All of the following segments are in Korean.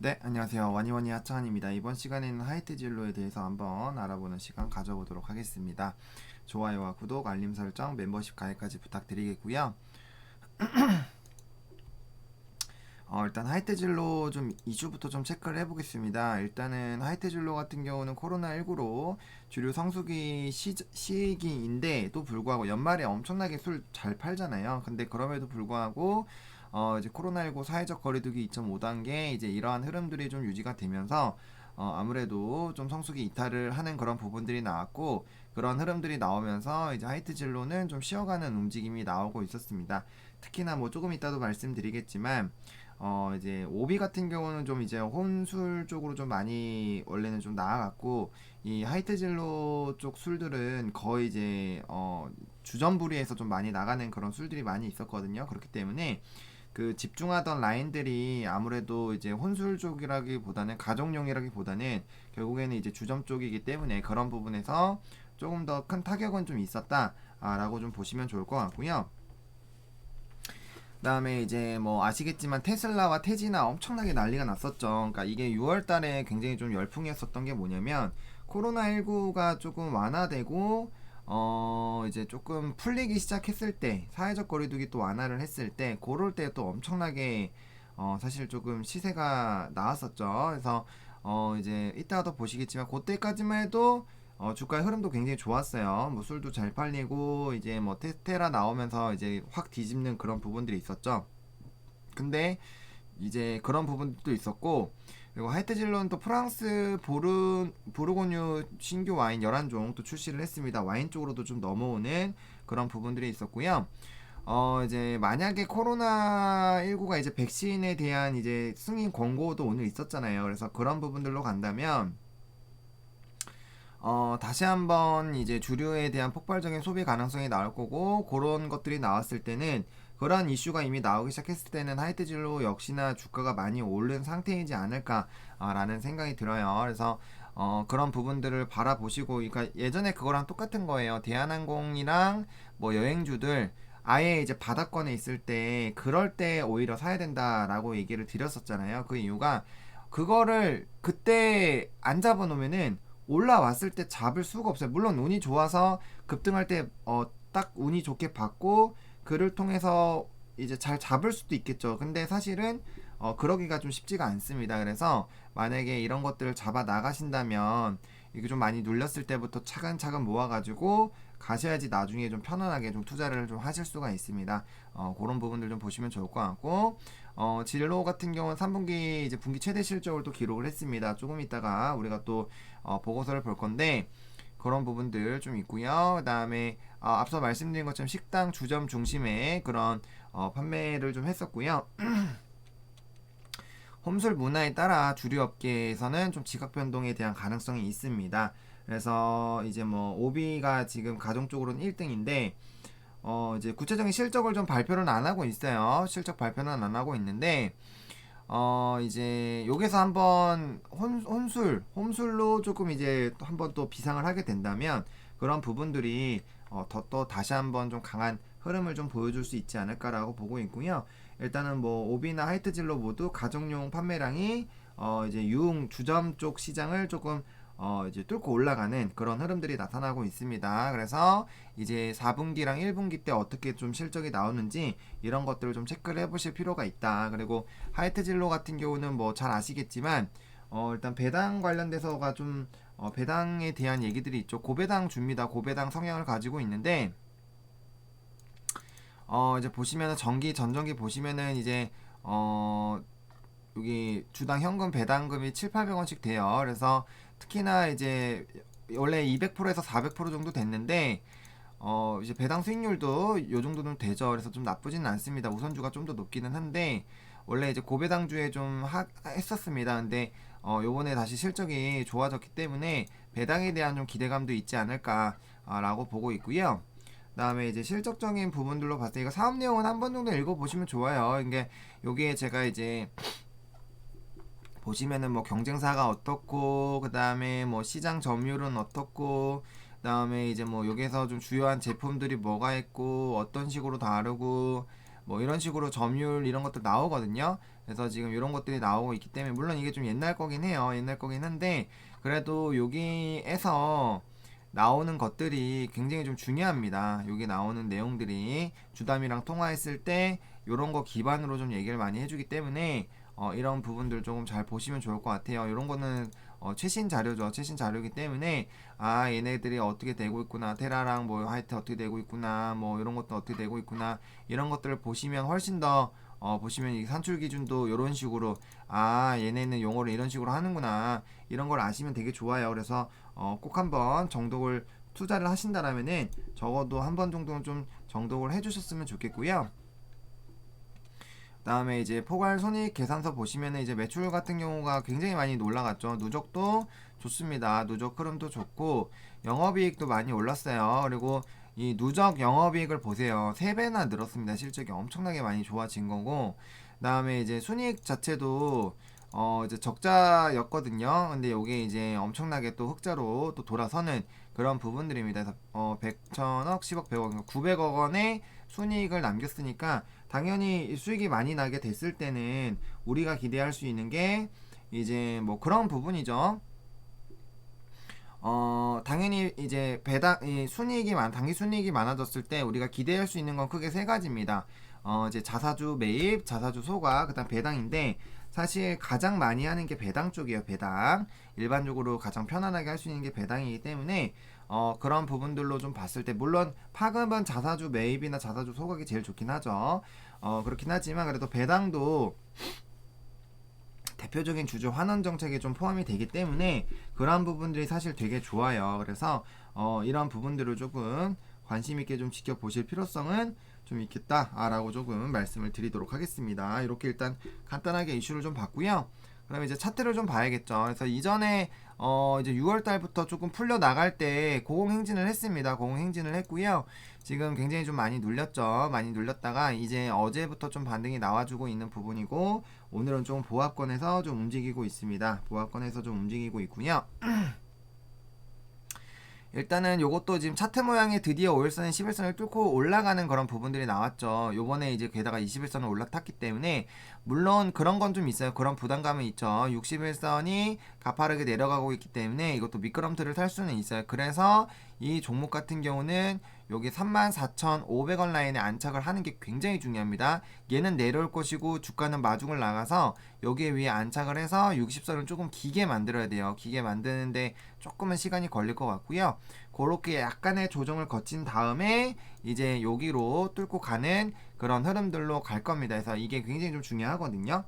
네, 안녕하세요. 와니와니 하창한입니다. 이번 시간에는 하이트 진로에 대해서 한번 알아보는 시간 가져보도록 하겠습니다. 좋아요와 구독, 알림 설정, 멤버십 가입까지 부탁드리겠고요. 일단 하이트 진로 좀 이슈부터 좀 체크를 해보겠습니다. 일단은 하이트 진로 같은 경우는 코로나19로 주류 성수기 시기인데도 불구하고 연말에 엄청나게 술 잘 팔잖아요. 근데 그럼에도 불구하고 이제 코로나19 사회적 거리두기 2.5단계 이제 이러한 흐름들이 좀 유지가 되면서 아무래도 좀 성수기 이탈을 하는 그런 부분들이 나왔고, 그런 흐름들이 나오면서 이제 하이트 진로는 좀 쉬어가는 움직임이 나오고 있었습니다. 특히나 뭐 조금 이따도 말씀드리겠지만 이제 오비 같은 경우는 좀 이제 혼술 쪽으로 좀 많이 원래는 좀 나아갔고, 이 하이트 진로 쪽 술들은 거의 이제 주전부리에서 좀 많이 나가는 그런 술들이 많이 있었거든요. 그렇기 때문에 그 집중하던 라인들이 아무래도 이제 혼술 쪽이라기보다는 가정용이라기보다는 결국에는 이제 주점 쪽이기 때문에 그런 부분에서 조금 더 큰 타격은 좀 있었다라고 좀 보시면 좋을 것 같고요. 그다음에 이제 뭐 아시겠지만 테슬라와 테지나 엄청나게 난리가 났었죠. 그러니까 이게 6월 달에 굉장히 좀 열풍이었었던 게 뭐냐면, 코로나19가 조금 완화되고 이제 조금 풀리기 시작했을 때, 사회적 거리두기 또 완화를 했을 때, 그럴 때 또 엄청나게 사실 조금 시세가 나왔었죠. 그래서 이제 이따가도 보시겠지만 그때까지만 해도 주가의 흐름도 굉장히 좋았어요. 뭐 술도 잘 팔리고 이제 뭐 테스테라 나오면서 이제 확 뒤집는 그런 부분들이 있었죠. 근데 이제 그런 부분도 있었고, 그리고 하이트질로는 또 프랑스 보르고뉴 신규 와인 11종 또 출시를 했습니다. 와인 쪽으로도 좀 넘어오는 그런 부분들이 있었고요. 이제 만약에 코로나19가 이제 백신에 대한 이제 승인 권고도 오늘 있었잖아요. 그래서 그런 부분들로 간다면 다시 한번 이제 주류에 대한 폭발적인 소비 가능성이 나올 거고, 그런 것들이 나왔을 때는, 그러한 이슈가 이미 나오기 시작했을 때는 하이트진로 역시나 주가가 많이 오른 상태이지 않을까라는 생각이 들어요. 그래서 그런 부분들을 바라보시고, 그러니까 예전에 그거랑 똑같은 거예요. 대한항공이랑 뭐 여행주들 아예 이제 바닥권에 있을 때, 그럴 때 오히려 사야 된다라고 얘기를 드렸었잖아요. 그 이유가, 그거를 그때 안 잡아놓으면은 올라왔을 때 잡을 수가 없어요. 물론 운이 좋아서 급등할 때 딱 운이 좋게 받고 그를 통해서 이제 잘 잡을 수도 있겠죠. 근데 사실은 그러기가 좀 쉽지가 않습니다. 그래서 만약에 이런 것들을 잡아 나가신다면 이게 좀 많이 눌렸을 때부터 차근차근 모아가지고 가셔야지 나중에 좀 편안하게 좀 투자를 좀 하실 수가 있습니다. 그런 부분들 좀 보시면 좋을 것 같고, 진로 같은 경우는 3분기 이제 분기 최대 실적을 또 기록을 했습니다. 조금 있다가 우리가 또 보고서를 볼 건데, 그런 부분들 좀 있고요. 그다음에 앞서 말씀드린 것처럼 식당 주점 중심의 그런 판매를 좀 했었고요. 홈술 문화에 따라 주류 업계에서는 좀 지각 변동에 대한 가능성이 있습니다. 그래서 이제 뭐 오비가 지금 가정 쪽으로는 1등인데 이제 구체적인 실적을 좀 발표는 안 하고 있어요. 실적 발표는 안 하고 있는데 이제 여기서 한번 홈술로 조금 이제 한번 또 비상을 하게 된다면, 그런 부분들이 또 다시 한번 좀 강한 흐름을 좀 보여줄 수 있지 않을까라고 보고 있고요. 일단은 뭐 오비나 하이트질로 모두 가정용 판매량이 이제 유흥 주점 쪽 시장을 조금 이제 뚫고 올라가는 그런 흐름들이 나타나고 있습니다. 그래서 이제 4분기랑 1분기 때 어떻게 좀 실적이 나오는지 이런 것들을 좀 체크를 해보실 필요가 있다. 그리고 하이트 진로 같은 경우는 뭐 잘 아시겠지만 일단 배당 관련돼서가 좀 배당에 대한 얘기들이 있죠. 고배당 줍니다. 고배당 성향을 가지고 있는데 이제 보시면은 전전기 보시면은 이제 여기 주당 현금 배당금이 7, 800원씩 돼요. 그래서 특히나 이제 원래 200%에서 400% 정도 됐는데 이제 배당 수익률도 요 정도는 되죠. 그래서 좀 나쁘지는 않습니다. 우선주가 좀 더 높기는 한데 원래 이제 고배당주에 좀 했었습니다. 근데 요번에 다시 실적이 좋아졌기 때문에 배당에 대한 좀 기대감도 있지 않을까라고 보고 있고요. 그다음에 이제 실적적인 부분들로 봤을 때 이거 사업 내용은 한 번 정도 읽어보시면 좋아요. 이게 요게 제가 이제 보시면은 뭐 경쟁사가 어떻고, 그 다음에 뭐 시장 점유율은 어떻고, 그 다음에 이제 뭐 여기서 좀 주요한 제품들이 뭐가 있고 어떤 식으로 다르고 뭐 이런 식으로 점유율 이런 것들 나오거든요. 그래서 지금 이런 것들이 나오고 있기 때문에 물론 이게 좀 옛날 거긴 해요. 옛날 거긴 한데 그래도 여기에서 나오는 것들이 굉장히 좀 중요합니다. 여기 나오는 내용들이 주담이랑 통화했을 때 이런 거 기반으로 좀 얘기를 많이 해주기 때문에 이런 부분들 조금 잘 보시면 좋을 것 같아요. 이런 거는 최신 자료죠. 최신 자료이기 때문에 아 얘네들이 어떻게 되고 있구나, 테라랑 뭐 하여튼 어떻게 되고 있구나, 뭐 이런 것도 어떻게 되고 있구나, 이런 것들을 보시면 훨씬 더 보시면 이 산출 기준도 이런 식으로 아 얘네는 용어를 이런 식으로 하는구나, 이런 걸 아시면 되게 좋아요. 그래서 꼭 한번 정독을 투자를 하신다라면은 적어도 한 번 정도는 좀 정독을 해주셨으면 좋겠고요. 다음에 이제 포괄 손익 계산서 보시면은 이제 매출 같은 경우가 굉장히 많이 올라갔죠. 누적도 좋습니다. 누적 흐름도 좋고 영업이익도 많이 올랐어요. 그리고 이 누적 영업이익을 보세요. 3배나 늘었습니다. 실적이 엄청나게 많이 좋아진 거고, 그다음에 이제 순이익 자체도 이제 적자였거든요. 근데 요게 이제 엄청나게 또 흑자로 또 돌아서는 그런 부분들입니다. 그래서 100, 1000억, 10억, 100억, 900억 원의 순이익을 남겼으니까 당연히 수익이 많이 나게 됐을 때는 우리가 기대할 수 있는 게 이제 뭐 그런 부분이죠. 당연히 이제 이 단기 순이익이 많아졌을 때 우리가 기대할 수 있는 건 크게 세 가지입니다. 이제 자사주 매입, 자사주 소각, 그다음 배당인데 사실 가장 많이 하는 게 배당 쪽이에요. 배당. 일반적으로 가장 편안하게 할 수 있는 게 배당이기 때문에 그런 부분들로 좀 봤을 때 물론 파급은 자사주 매입이나 자사주 소각이 제일 좋긴 하죠. 그렇긴 하지만 그래도 배당도 대표적인 주주 환원 정책에 좀 포함이 되기 때문에 그러한 부분들이 사실 되게 좋아요. 그래서 이런 부분들을 조금 관심 있게 좀 지켜보실 필요성은 좀 있겠다라고 조금 말씀을 드리도록 하겠습니다. 이렇게 일단 간단하게 이슈를 좀 봤고요. 그럼 이제 차트를 좀 봐야겠죠. 그래서 이전에 이제 6월 달부터 조금 풀려 나갈 때 고공행진을 했습니다. 고공행진을 했고요. 지금 굉장히 좀 많이 눌렸죠. 많이 눌렸다가 이제 어제부터 좀 반등이 나와주고 있는 부분이고, 오늘은 좀 보합권에서 좀 움직이고 있습니다. 보합권에서 좀 움직이고 있고요. 일단은 요것도 지금 차트 모양이 드디어 5일선, 11선을 뚫고 올라가는 그런 부분들이 나왔죠. 요번에 이제 게다가 21선을 올라탔기 때문에 물론 그런 건 좀 있어요. 그런 부담감은 있죠. 61선이 가파르게 내려가고 있기 때문에 이것도 미끄럼틀을 탈 수는 있어요. 그래서 이 종목 같은 경우는 여기 34,500원 라인에 안착을 하는 게 굉장히 중요합니다. 얘는 내려올 것이고 주가는 마중을 나가서 여기에 위에 안착을 해서 60선을 조금 길게 만들어야 돼요. 길게 만드는데 조금은 시간이 걸릴 것 같고요. 그렇게 약간의 조정을 거친 다음에 이제 여기로 뚫고 가는 그런 흐름들로 갈 겁니다. 그래서 이게 굉장히 좀 중요하거든요.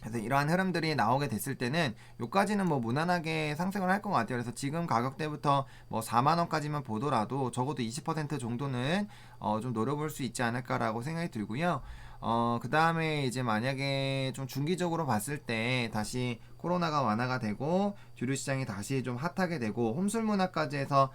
그래서 이러한 흐름들이 나오게 됐을 때는 요까지는 뭐 무난하게 상승을 할 것 같아요. 그래서 지금 가격대부터 뭐 4만원까지만 보더라도 적어도 20% 정도는 좀 노려볼 수 있지 않을까라고 생각이 들고요. 그 다음에 이제 만약에 좀 중기적으로 봤을 때 다시 코로나가 완화가 되고 주류 시장이 다시 좀 핫하게 되고 홈술 문화까지 해서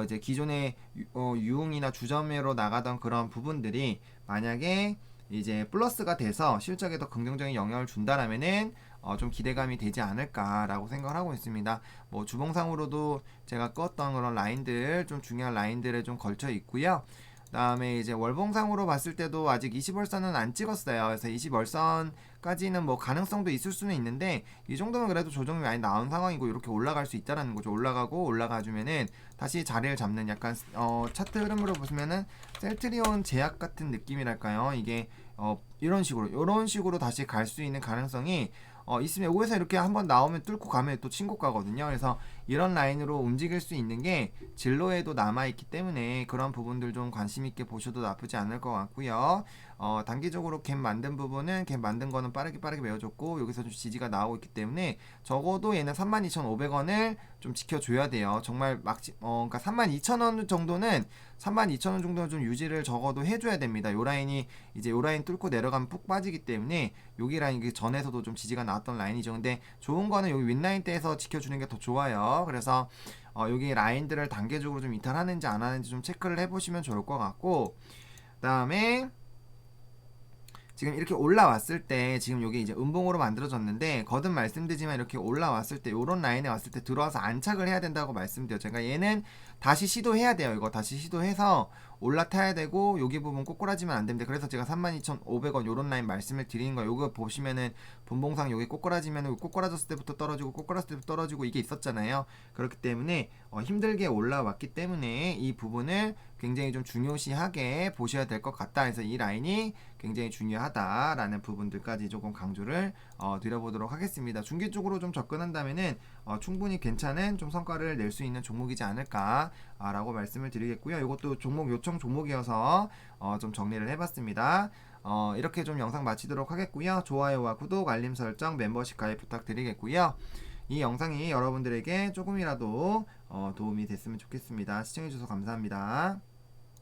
이제 기존의 유흥이나 주점으로 나가던 그런 부분들이 만약에 이제 플러스가 돼서 실적에 더 긍정적인 영향을 준다라면은 좀 기대감이 되지 않을까라고 생각을 하고 있습니다. 뭐 주봉상으로도 제가 껐던 그런 라인들, 좀 중요한 라인들에 좀 걸쳐 있고요. 그다음에 이제 월봉상으로 봤을 때도 아직 20월선은 안 찍었어요. 그래서 20월선까지는 뭐 가능성도 있을 수는 있는데 이 정도면 그래도 조정이 많이 나온 상황이고 이렇게 올라갈 수 있다라는 거죠. 올라가고 올라가주면은 다시 자리를 잡는 약간 차트 흐름으로 보시면은 셀트리온 제약 같은 느낌이랄까요. 이게 이런 식으로 다시 갈 수 있는 가능성이 있으면 여기서 이렇게 한번 나오면 뚫고 가면 또 친고가거든요. 그래서 이런 라인으로 움직일 수 있는 게 진로에도 남아있기 때문에 그런 부분들 좀 관심있게 보셔도 나쁘지 않을 것 같고요. 단기적으로 갭 만든 부분은 갭 만든 거는 빠르게 메워줬고 여기서 좀 지지가 나오고 있기 때문에 적어도 얘는 32,500원을 좀 지켜줘야 돼요. 정말 그러니까 32,000원 정도는 32,000원 정도는 좀 유지를 적어도 해줘야 됩니다. 요 라인이 이제 요 라인 뚫고 내려가면 푹 빠지기 때문에 여기 라인 그 전에서도 좀 지지가 나왔던 라인이죠. 근데 좋은 거는 여기 윗라인 때에서 지켜주는 게 더 좋아요. 그래서 여기 라인들을 단계적으로 좀 이탈하는지 안 하는지 좀 체크를 해보시면 좋을 것 같고, 그 다음에 지금 이렇게 올라왔을 때 지금 여기 이제 음봉으로 만들어졌는데 거듭 말씀드리지만 이렇게 올라왔을 때 요런 라인에 왔을 때 들어와서 안착을 해야 된다고 말씀드려요. 제가 얘는 다시 시도해야 돼요. 이거 다시 시도해서 올라타야 되고 여기 부분 꼬꾸라지면 안 됩니다. 그래서 제가 32,500원 요런 라인 말씀을 드리는 거예요. 요거 보시면은 분봉상 여기 꼬꾸라지면은 꼬꾸라졌을 때부터 떨어지고 꼬꾸라졌을 때부터 떨어지고 이게 있었잖아요. 그렇기 때문에 힘들게 올라왔기 때문에 이 부분을 굉장히 좀 중요시하게 보셔야 될 것 같다. 해서 이 라인이 굉장히 중요하다라는 부분들까지 조금 강조를 드려보도록 하겠습니다. 중기 쪽으로 좀 접근한다면은 충분히 괜찮은 좀 성과를 낼 수 있는 종목이지 않을까라고 말씀을 드리겠고요. 이것도 종목 요청 종목이어서 좀 정리를 해봤습니다. 이렇게 좀 영상 마치도록 하겠고요. 좋아요와 구독, 알림 설정, 멤버십 가입 부탁드리겠고요. 이 영상이 여러분들에게 조금이라도 도움이 됐으면 좋겠습니다. 시청해주셔서 감사합니다.